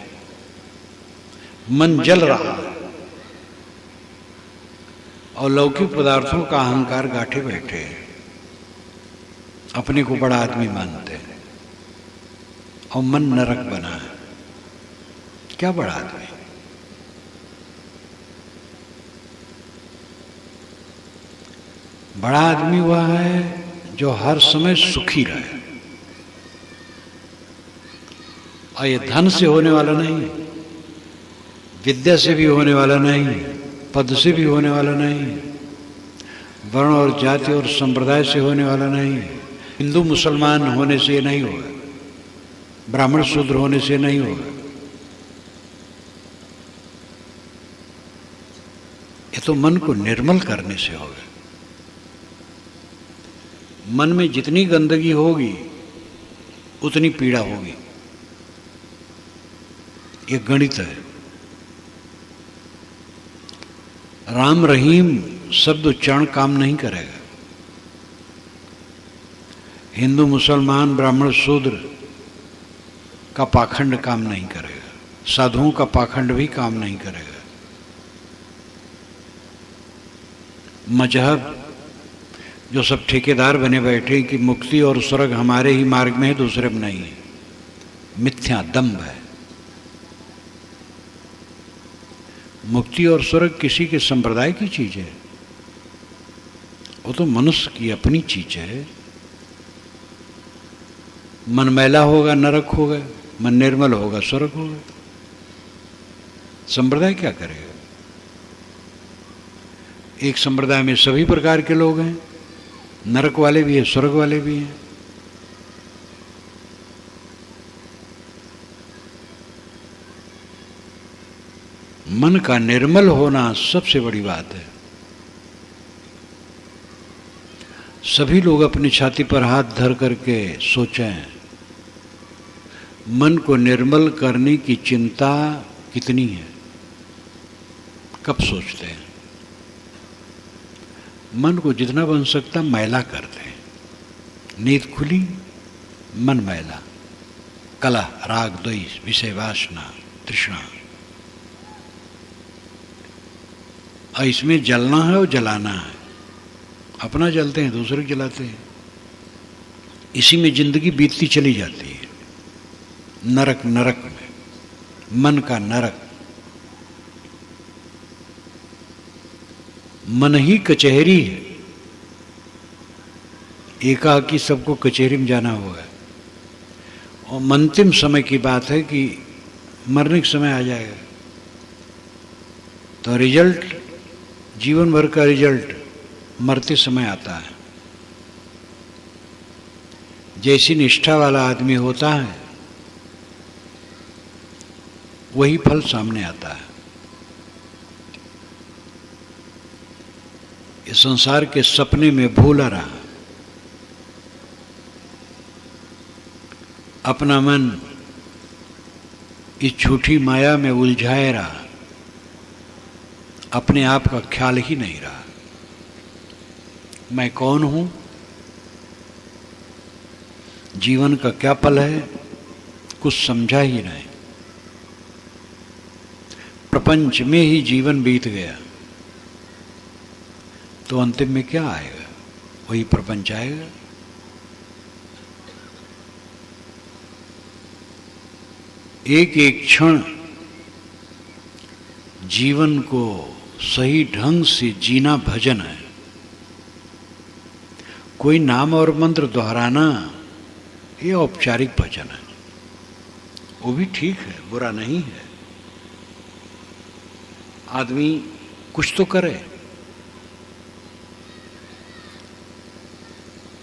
मन जल रहा है और लौकिक पदार्थों का अहंकार गांठे बैठे हैं, अपने को बड़ा आदमी मानते हैं और मन नरक बना है। क्या बड़ा आदमी? बड़ा आदमी हुआ है जो हर समय सुखी रहे। और ये धन से होने वाला नहीं, विद्या से भी होने वाला नहीं, पद से भी होने वाला नहीं, वर्ण और जाति और संप्रदाय से होने वाला नहीं, हिंदू मुसलमान होने से नहीं होगा, ब्राह्मण शूद्र होने से नहीं होगा। ये तो मन को निर्मल करने से होगा। मन में जितनी गंदगी होगी उतनी पीड़ा होगी, ये गणित है। राम रहीम शब्द उच्चारण काम नहीं करेगा। हिंदू मुसलमान ब्राह्मण शूद्र का पाखंड काम नहीं करेगा, साधुओं का पाखंड भी काम नहीं करेगा। मजहब जो सब ठेकेदार बने बैठे कि मुक्ति और स्वर्ग हमारे ही मार्ग में है, दूसरे में नहीं है, मिथ्या दंभ है। मुक्ति और स्वर्ग किसी के संप्रदाय की चीज है, वो तो मनुष्य की अपनी चीज है। मन मैला होगा नरक होगा, मन निर्मल होगा स्वर्ग होगा। संप्रदाय क्या करेगा? एक संप्रदाय में सभी प्रकार के लोग हैं, नरक वाले भी हैं, स्वर्ग वाले भी हैं। मन का निर्मल होना सबसे बड़ी बात है। सभी लोग अपनी छाती पर हाथ धर करके सोचें, मन को निर्मल करने की चिंता कितनी है, कब सोचते हैं? मन को जितना बन सकता मैला कर दें। नींद खुली, मन मैला, कलह, राग, द्वेष, विषय वासना, तृष्णा, और इसमें जलना है और जलाना है। अपना जलते हैं, दूसरे जलाते हैं, इसी में जिंदगी बीतती चली जाती है। नरक नरक में, मन का नरक। मन ही कचहरी है। एकाकी सबको कचहरी में जाना होगा। और अंतिम समय की बात है कि मरने के समय आ जाएगा, तो रिजल्ट, जीवन भर का रिजल्ट मरते समय आता है। जैसी निष्ठा वाला आदमी होता है वही फल सामने आता है। इस संसार के सपने में भूला रहा, अपना मन इस झूठी माया में उलझाए रहा, अपने आप का ख्याल ही नहीं रहा। मैं कौन हूं, जीवन का क्या पल है, कुछ समझा ही नहीं। प्रपंच में ही जीवन बीत गया तो अंतिम में क्या आएगा? वही प्रपंच आएगा। एक एक क्षण जीवन को सही ढंग से जीना भजन है। कोई नाम और मंत्र दोहराना ये औपचारिक भजन है, वो भी ठीक है, बुरा नहीं है। आदमी कुछ तो करे,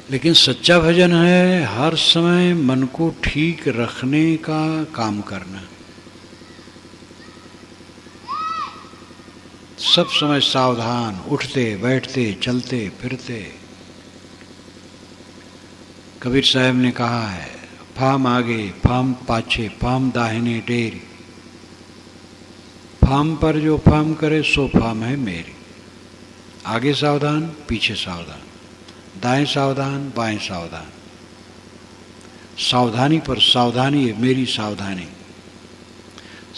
लेकिन सच्चा भजन है हर समय मन को ठीक रखने का काम करना। सब समय सावधान, उठते बैठते चलते फिरते। कबीर साहब ने कहा है, फाम आगे फाम पाछे फाम दाहिने डेरी, फाम पर जो फाम करे सो फाम है मेरी। आगे सावधान पीछे सावधान, दाएं सावधान बाएं सावधान, सावधानी पर सावधानी है मेरी सावधानी।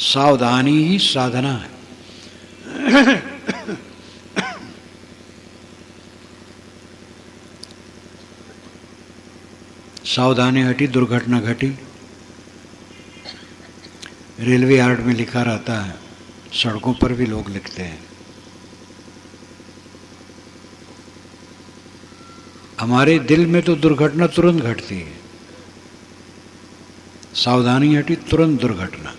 सावधानी ही साधना है। सावधानी हटी दुर्घटना घटी। रेलवे यार्ड में लिखा रहता है, सड़कों पर भी लोग लिखते हैं। हमारे दिल में तो दुर्घटना तुरंत घटती है, सावधानी हटी तुरंत दुर्घटना।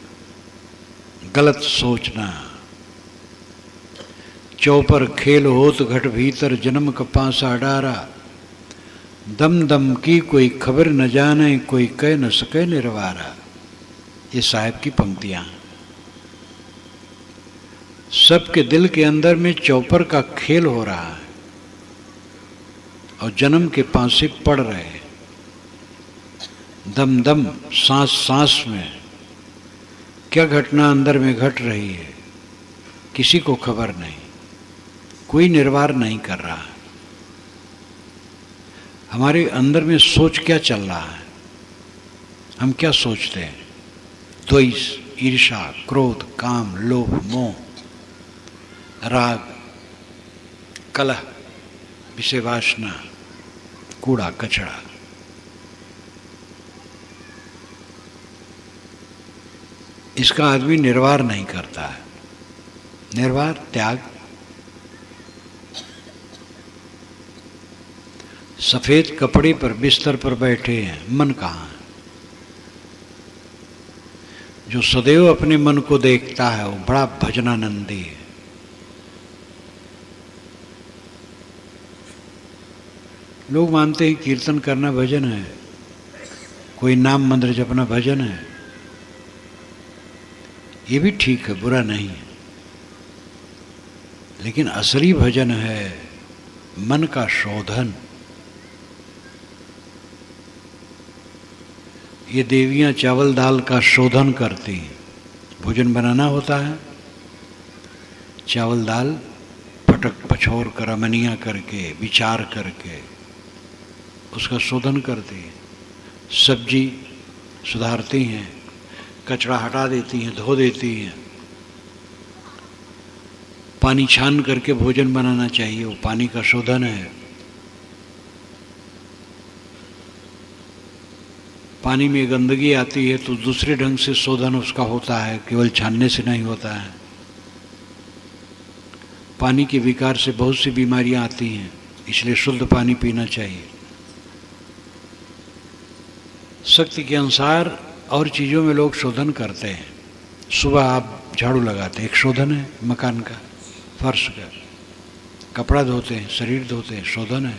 गलत सोचना, चौपर खेल होत घट भीतर जन्म का पासा डारा, दम दम की कोई खबर न जाने कोई कह न सके निर्वारा। ये साहब की पंक्तियां। सबके दिल के अंदर में चौपर का खेल हो रहा है और जन्म के पांसे पड़ रहे हैं। दम दम सांस सांस में क्या घटना अंदर में घट रही है, किसी को खबर नहीं, कोई निर्वार नहीं कर रहा है। हमारे अंदर में सोच क्या चल रहा है, हम क्या सोचते हैं? द्वेष, ईर्ष्या, क्रोध, काम, लोभ, मोह, राग, कलह, विषय वासना, कूड़ा कचड़ा। इसका आदमी निर्वार नहीं करता है। निर्वार त्याग। सफेद कपड़े पर बिस्तर पर बैठे हैं, मन कहाँ है? जो सदैव अपने मन को देखता है वो बड़ा भजनानंदी है। लोग मानते हैं कीर्तन करना भजन है, कोई नाम मंत्र जपना भजन है। ये भी ठीक है, बुरा नहीं है, लेकिन असली भजन है मन का शोधन। ये देवियां चावल दाल का शोधन करती हैं। भोजन बनाना होता है, चावल दाल पटक पछोर कर अमनिया करके विचार करके उसका शोधन करती हैं। सब्जी सुधारती हैं, कचरा हटा देती हैं, धो देती हैं। पानी छान करके भोजन बनाना चाहिए, वो पानी का शोधन है। पानी में गंदगी आती है तो दूसरे ढंग से शोधन उसका होता है, केवल छानने से नहीं होता है। पानी के विकार से बहुत सी बीमारियां आती हैं, इसलिए शुद्ध पानी पीना चाहिए। शक्ति के अनुसार और चीज़ों में लोग शोधन करते हैं। सुबह आप झाड़ू लगाते हैं, एक शोधन है मकान का, फर्श का। कपड़ा धोते हैं, शरीर धोते हैं, शोधन है।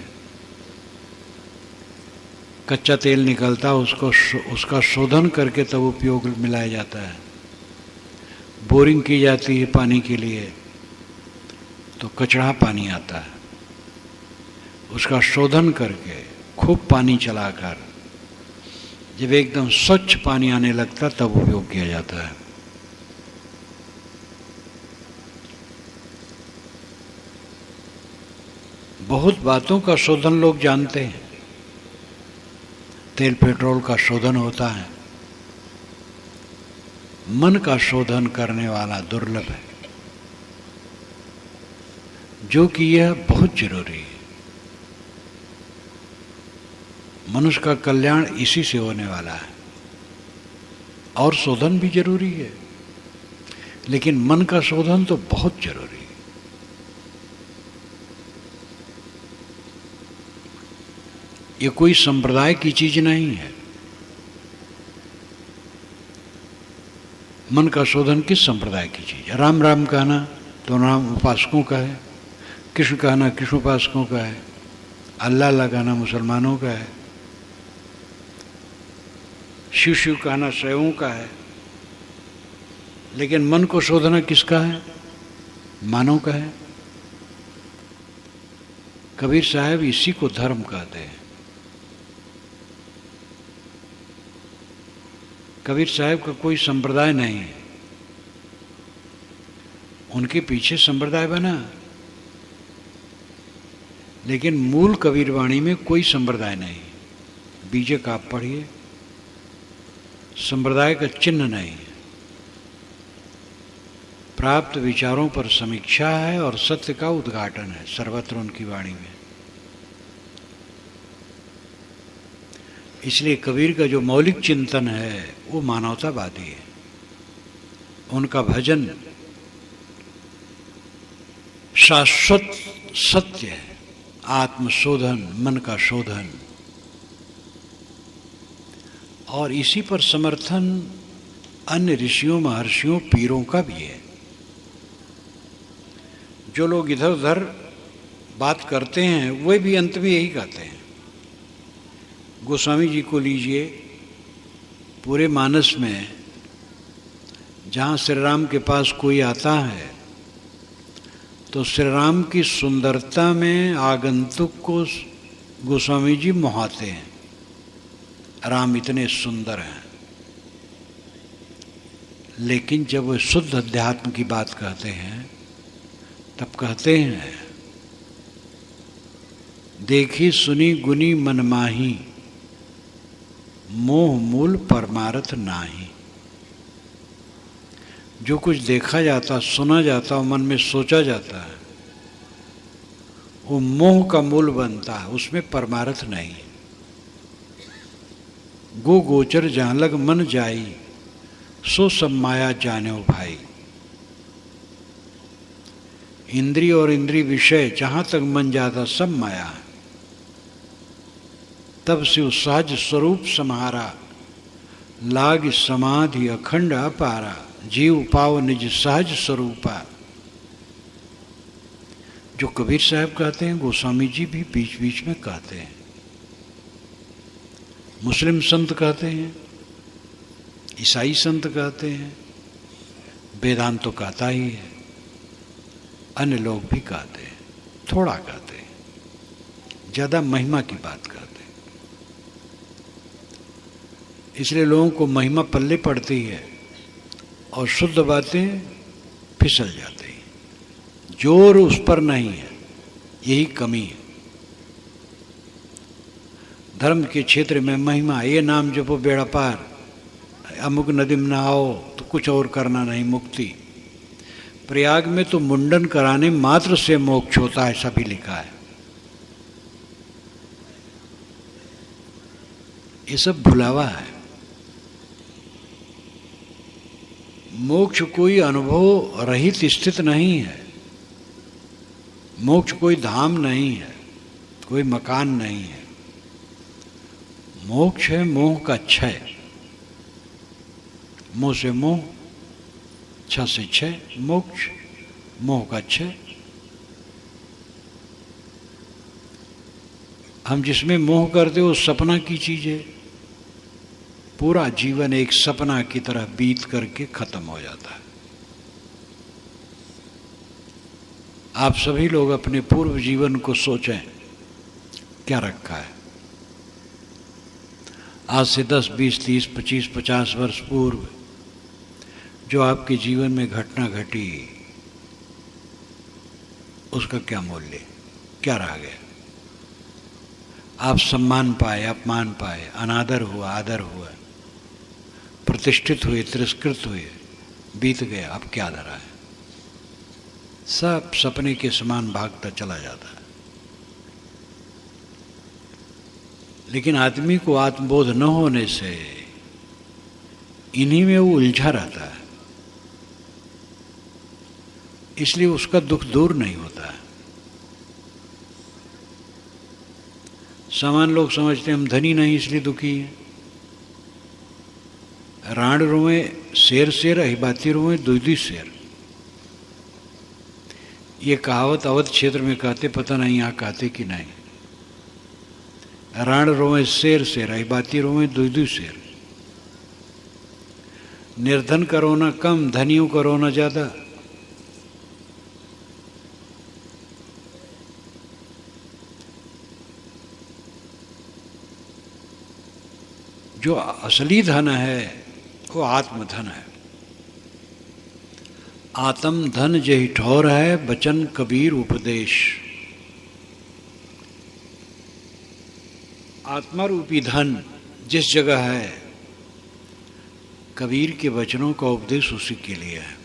कच्चा तेल निकलता है, उसका शोधन करके तब उपयोग में लाया जाता है। बोरिंग की जाती है पानी के लिए तो कचरा पानी आता है, उसका शोधन करके खूब पानी चलाकर जब एकदम स्वच्छ पानी आने लगता तब उपयोग किया जाता है। बहुत बातों का शोधन लोग जानते हैं। तेल पेट्रोल का शोधन होता है, मन का शोधन करने वाला दुर्लभ है, जो कि यह बहुत जरूरी है। मनुष्य का कल्याण इसी से होने वाला है और शोधन भी जरूरी है, लेकिन मन का शोधन तो बहुत जरूरी है। ये कोई संप्रदाय की चीज नहीं है। मन का शोधन किस संप्रदाय की चीज है? राम राम कहना तो राम उपासकों का है, कृष्ण कहना कृष्ण उपासकों का है, अल्लाह अल्लाह कहना मुसलमानों का है, शिव शिव कहना शैवों का है। लेकिन मन को शोधना किसका है? मानव का है। कबीर साहब इसी को धर्म कहते हैं। कबीर साहब का कोई संप्रदाय नहीं है, उनके पीछे संप्रदाय बना, लेकिन मूल कबीरवाणी में कोई संप्रदाय नहीं। बीजक आप पढ़िए, संप्रदाय का चिन्ह नहीं है। प्राप्त विचारों पर समीक्षा है और सत्य का उद्घाटन है सर्वत्र उनकी वाणी में। इसलिए कबीर का जो मौलिक चिंतन है वो मानवतावादी है। उनका भजन शाश्वत सत्य है, आत्मशोधन, मन का शोधन। और इसी पर समर्थन अन्य ऋषियों, महर्षियों, पीरों का भी है। जो लोग इधर उधर बात करते हैं वे भी अंत में यही कहते हैं। गोस्वामी जी को लीजिए, पूरे मानस में जहाँ श्री राम के पास कोई आता है तो श्री राम की सुंदरता में आगंतुक को गोस्वामी जी मोहाते हैं। राम इतने सुंदर हैं। लेकिन जब वे शुद्ध अध्यात्म की बात कहते हैं तब कहते हैं, देखी सुनी गुनी मन माही, मोह मूल परमार्थ नाही। जो कुछ देखा जाता, सुना जाता और मन में सोचा जाता है वो मोह का मूल बनता है, उसमें परमार्थ नहीं। गो गोचर जहाँ लग मन जाई, सो सब माया जाने भाई। इंद्रिय और इंद्रिय विषय जहाँ तक मन जाता सब माया है। तब से उस सहज स्वरूप सम्हारा, लाग समाधि अखंड अपारा। जीव पाव निज सहज स्वरूपा। जो कबीर साहब कहते हैं, गोस्वामी जी भी बीच बीच में कहते हैं, मुस्लिम संत कहते हैं, ईसाई संत कहते हैं, वेदांत तो कहता ही है, अन्य लोग भी कहते हैं, थोड़ा कहते हैं, ज़्यादा महिमा की बात करते हैं। इसलिए लोगों को महिमा पल्ले पड़ती है और शुद्ध बातें फिसल जाती हैं। जोर उस पर नहीं है, यही कमी है। धर्म के क्षेत्र में महिमा, ये नाम जपो बेड़ा पार, अमुक नदी में नहाओ तो कुछ और करना नहीं, मुक्ति। प्रयाग में तो मुंडन कराने मात्र से मोक्ष होता है, सभी लिखा है। ये सब भुलावा है। मोक्ष कोई अनुभव रहित स्थित नहीं है। मोक्ष कोई धाम नहीं है, कोई मकान नहीं है। मोक्ष है मोह का क्षय। मोह से मोह, छ से क्षय, मोक्ष, मोह का क्षय। हम जिसमें मोह करते वो सपना की चीज है। पूरा जीवन एक सपना की तरह बीत करके खत्म हो जाता है। आप सभी लोग अपने पूर्व जीवन को सोचें, क्या रखा है। आज से 10, 20, 30, 25, 50 वर्ष पूर्व जो आपके जीवन में घटना घटी, उसका क्या मूल्य, क्या रह गया। आप सम्मान पाए, अपमान पाए, अनादर हुआ, आदर हुआ, प्रतिष्ठित हुए, तिरस्कृत हुए, बीत गया, अब क्या धरा है। सब सपने के समान भागता चला जाता है। लेकिन आदमी को आत्मबोध न होने से इन्हीं में वो उलझा रहता है, इसलिए उसका दुख दूर नहीं होता है। सामान्य लोग समझते हैं हम धनी नहीं इसलिए दुखी हैं। राण रोए शेर शेर, अहिबाती रोए दुई शेर, ये कहावत अवध क्षेत्र में कहते, पता नहीं यहाँ कहते कि नहीं। राण रोए शेर शेर, अहिबाती रोए दुई शेर। निर्धन का रोना कम, धनियों का रोना ज्यादा। जो असली धन है वो आत्मधन है। आत्म धन जही ठौर है, बचन कबीर उपदेश। आत्मा रूपी धन जिस जगह है, कबीर के वचनों का उपदेश उसी के लिए है।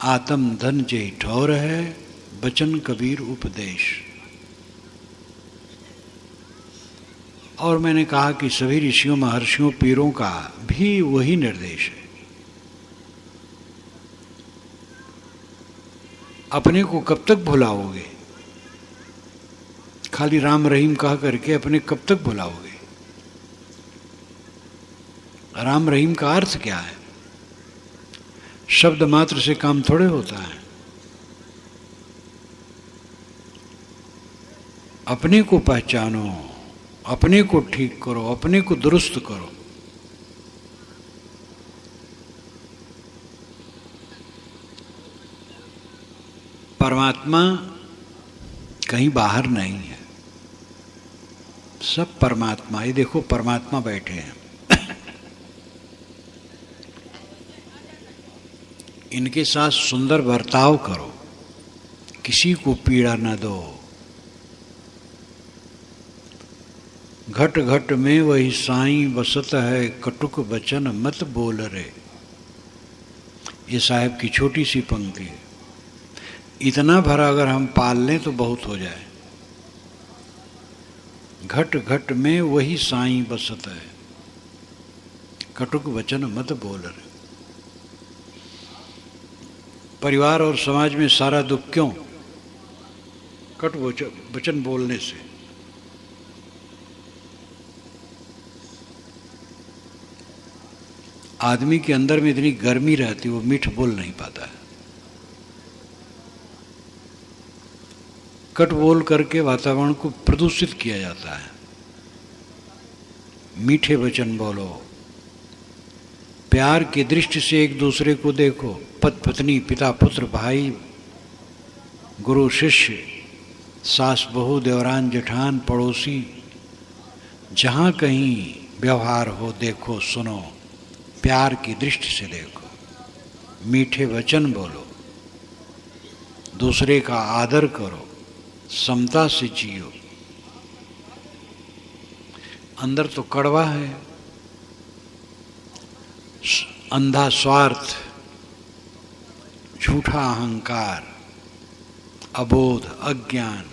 आत्म धन जही ठौर है, बचन कबीर उपदेश। और मैंने कहा कि सभी ऋषियों महर्षियों पीरों का भी वही निर्देश है। अपने को कब तक भुलाओगे? खाली राम रहीम कह करके अपने कब तक भुलाओगे? राम रहीम का अर्थ क्या है? शब्द मात्र से काम थोड़े होता है। अपने को पहचानो, अपने को ठीक करो, अपने को दुरुस्त करो। परमात्मा कहीं बाहर नहीं है, सब परमात्मा। ये देखो परमात्मा बैठे हैं, इनके साथ सुंदर बर्ताव करो, किसी को पीड़ा न दो। घट घट में वही साईं बसत है, कटुक बचन मत बोल रे। ये साहब की छोटी सी पंक्ति है। इतना भरा अगर हम पाल लें तो बहुत हो जाए। घट घट में वही साईं बसत है, कटुक वचन मत बोल रे। परिवार और समाज में सारा दुख क्यों? कटु वचन बोलने से। आदमी के अंदर में इतनी गर्मी रहती, वो मीठ बोल नहीं पाता है। कट बोल करके वातावरण को प्रदूषित किया जाता है। मीठे वचन बोलो, प्यार की दृष्टि से एक दूसरे को देखो। पति पत्नी, पिता पुत्र, भाई गुरु शिष्य, सास बहू, देवरान जेठान, पड़ोसी, जहाँ कहीं व्यवहार हो देखो सुनो, प्यार की दृष्टि से देखो, मीठे वचन बोलो, दूसरे का आदर करो, समता से जियो। अंदर तो कड़वा है, अंधा स्वार्थ, झूठा अहंकार, अबोध, अज्ञान।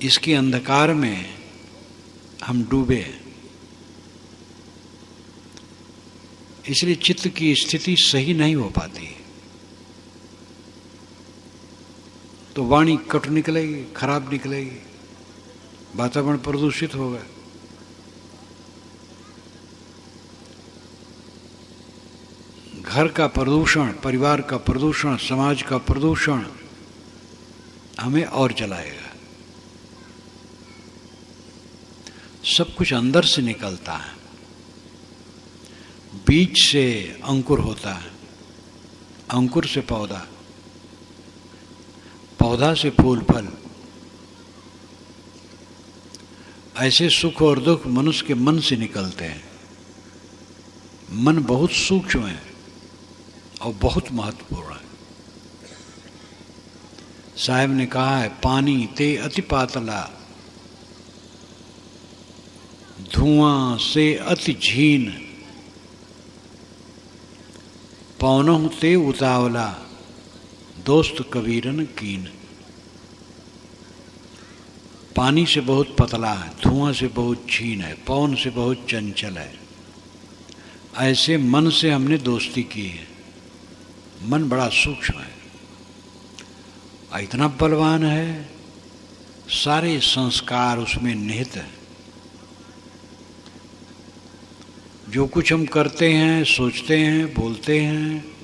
इसके अंधकार में हम डूबे। इसलिए चित्त की स्थिति सही नहीं हो पाती, तो वाणी कटु निकलेगी, खराब निकलेगी, वातावरण प्रदूषित होगा। घर का प्रदूषण, परिवार का प्रदूषण, समाज का प्रदूषण हमें और जलाएगा। सब कुछ अंदर से निकलता है। बीज से अंकुर होता है, अंकुर से पौधा, पौधा से फूल फल। ऐसे सुख और दुख मनुष्य के मन से निकलते हैं। मन बहुत सूक्ष्म है और बहुत महत्वपूर्ण है। साहब ने कहा है, पानी ते अति पातला, धुआं से अति झीन, पौनहु ते उतावला, दोस्त कबीरन कीन। पानी से बहुत पतला है, धुआं से बहुत क्षीण है, पवन से बहुत चंचल है। ऐसे मन से हमने दोस्ती की है। मन बड़ा सूक्ष्म है और इतना बलवान है, सारे संस्कार उसमें निहित हैं। जो कुछ हम करते हैं, सोचते हैं, बोलते हैं,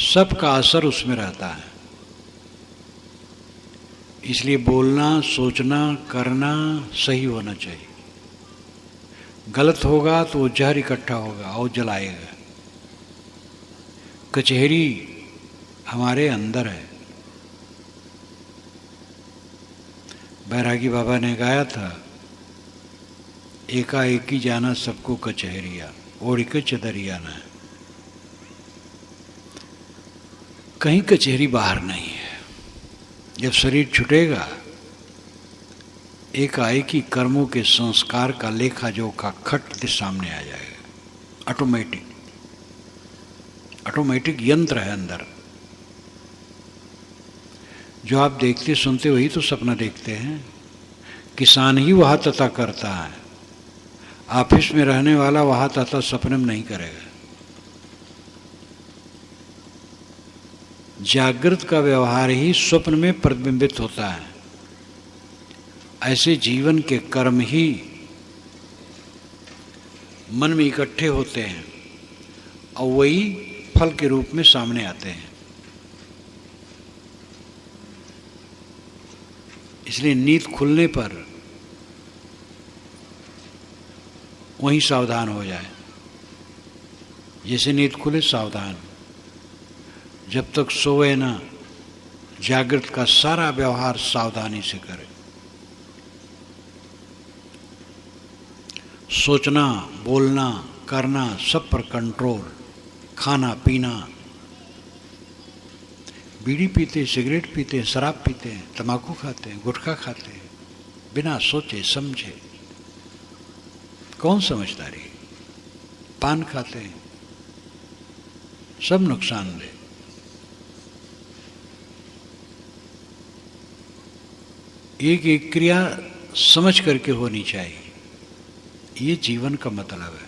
सबका असर उसमें रहता है। इसलिए बोलना, सोचना, करना सही होना चाहिए। गलत होगा तो वो जहर इकट्ठा होगा और जलाएगा। कचहरी हमारे अंदर है। बैरागी बाबा ने गाया था, एकाएकी जाना सबको कचहरिया, ओढ़ के चदरिया न। कहीं कचहरी बाहर नहीं है। जब शरीर छूटेगा, एकाएकी कर्मों के संस्कार का लेखा जोखा खट सामने आ जाएगा। ऑटोमेटिक यंत्र है अंदर। जो आप देखते सुनते वही तो सपना देखते हैं। किसान ही वह तथा करता है। ऑफिस में रहने वाला वह तथा सपने में नहीं करेगा। जागृत का व्यवहार ही स्वप्न में प्रतिबिंबित होता है। ऐसे जीवन के कर्म ही मन में इकट्ठे होते हैं और वही फल के रूप में सामने आते हैं। इसलिए नींद खुलने पर वहीं सावधान हो जाए। जैसे नींद खुले सावधान, जब तक सोए ना, जागृत का सारा व्यवहार सावधानी से करे। सोचना, बोलना, करना सब पर कंट्रोल। खाना पीना, बीड़ी पीते, सिगरेट पीते, शराब पीते, तंबाकू खाते, गुटखा खाते, बिना सोचे समझे। कौन समझदारी? पान खाते हैं, सब नुकसानदेह। एक एक क्रिया समझ करके होनी चाहिए। ये जीवन का मतलब है।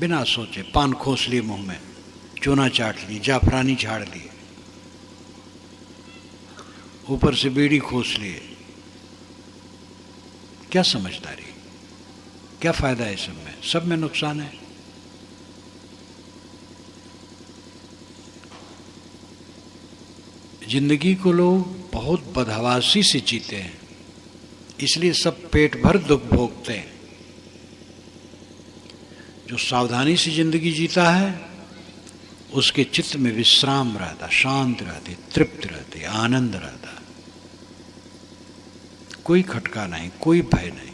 बिना सोचे पान खोस लिए मुंह में, चूना चाट ली, जाफरानी झाड़ लिए, ऊपर से बीड़ी खोस लिए। क्या समझदारी, क्या फायदा है सब में नुकसान है। जिंदगी को लोग बहुत बदहवासी से जीते हैं, इसलिए सब पेट भर दुख भोगते हैं। जो सावधानी से जिंदगी जीता है, उसके चित्त में विश्राम रहता, शांत रहते, तृप्त रहते, आनंद रहता। कोई खटका नहीं, कोई भय नहीं।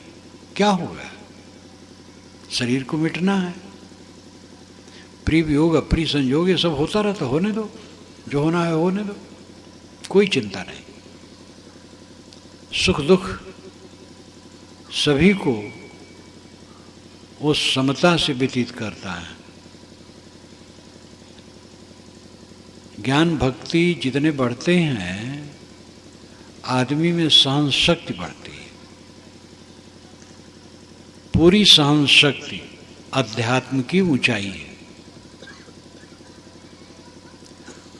क्या होगा? शरीर को मिटना है। प्रिय वियोग, अप्रिय संयोग, ये सब होता रहता। होने दो, जो होना है होने दो, कोई चिंता नहीं। सुख दुख सभी को वो समता से व्यतीत करता है। ज्ञान भक्ति जितने बढ़ते हैं, आदमी में सहन शक्ति बढ़ती है। पूरी सहन शक्ति अध्यात्म की ऊंचाई है।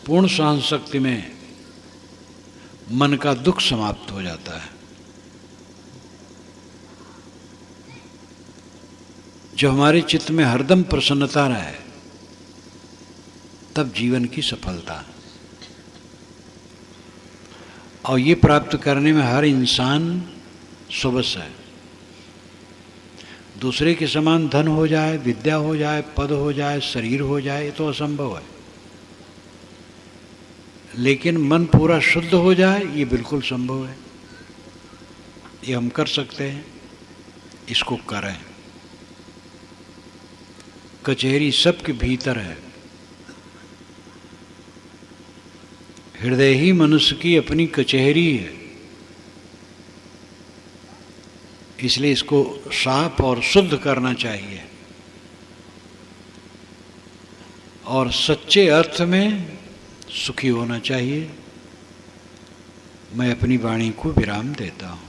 पूर्ण सहन शक्ति में मन का दुख समाप्त हो जाता है। जो हमारे चित्त में हरदम प्रसन्नता रहे, तब जीवन की सफलता। और ये प्राप्त करने में हर इंसान सुबस है। दूसरे के समान धन हो जाए, विद्या हो जाए, पद हो जाए, शरीर हो जाए, ये तो असंभव है। लेकिन मन पूरा शुद्ध हो जाए, ये बिल्कुल संभव है। ये हम कर सकते हैं, इसको करें। कचहरी सबके भीतर है। हृदय ही मनुष्य की अपनी कचहरी है। इसलिए इसको साफ और शुद्ध करना चाहिए और सच्चे अर्थ में सुखी होना चाहिए। मैं अपनी वाणी को विराम देता हूँ।